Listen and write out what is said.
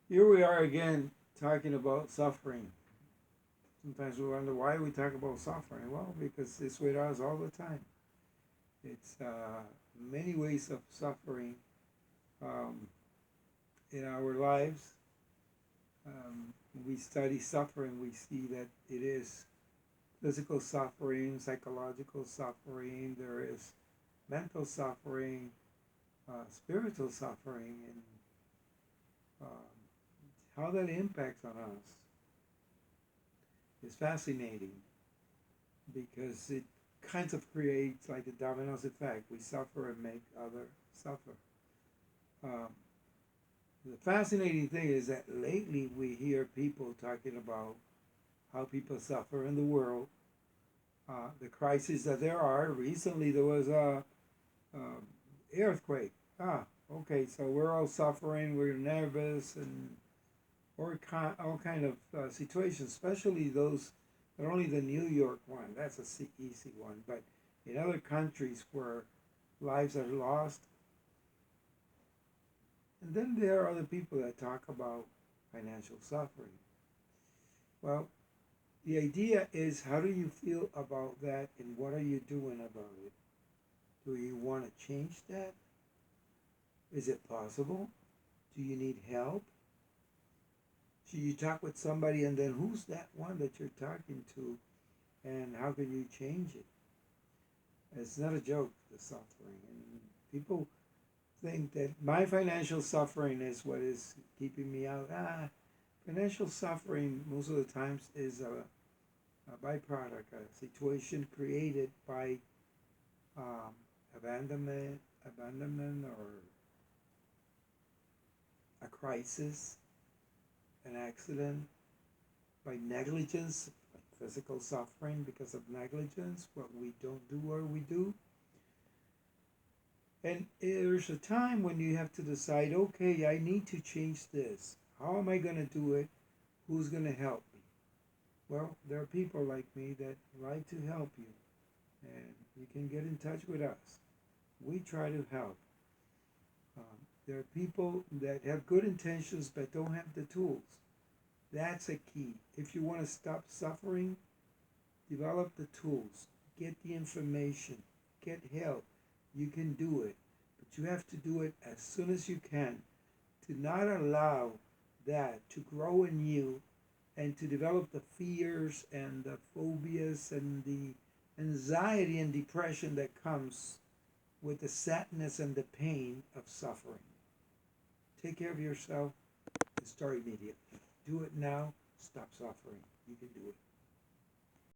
Here we are again talking about suffering. Sometimes we wonder why we talk about suffering. Well, because it's with us all the time. It's many ways of suffering um, in our lives. When we study suffering, we see that it is physical suffering, psychological suffering, there is mental suffering, spiritual suffering, and how that impacts on us is fascinating because it kind of creates like a dominoes effect. We suffer and make others suffer. Um, the fascinating thing is that lately we hear people talking about how people suffer in the world, the crises that there are. Recently, there was a um, earthquake. Okay, so we're all suffering. We're nervous and all kind of situations, especially those. Not only the New York one, that's a easy one, but in other countries where lives are lost. And then there are other people that talk about financial suffering. Well, the idea is how do you feel about that and what are you doing about it? Do you want to change that? Is it possible? Do you need help? Should you talk with somebody and then who's that one that you're talking to and how can you change it? It's not a joke, the suffering. And people think that my financial suffering is what is keeping me out. Financial suffering most of the times is a byproduct, a situation created by um, abandonment or a crisis, an accident, by negligence, like physical suffering because of negligence, what we don't do or we do. And there's a time when you have to decide, okay, I need to change this. How am I going to do it? Who's going to help me? Well, there are people like me that like to help you, and you can get in touch with us. We try to help. There are people that have good intentions but don't have the tools. That's a key. If you want to stop suffering, develop the tools, get the information, get help. You can do it, but you have to do it as soon as you can to not allow that to grow in you and to develop the fears and the phobias and the anxiety and depression that comes with the sadness and the pain of suffering. Take care of yourself and start immediately. Do it now. Stop suffering. You can do it.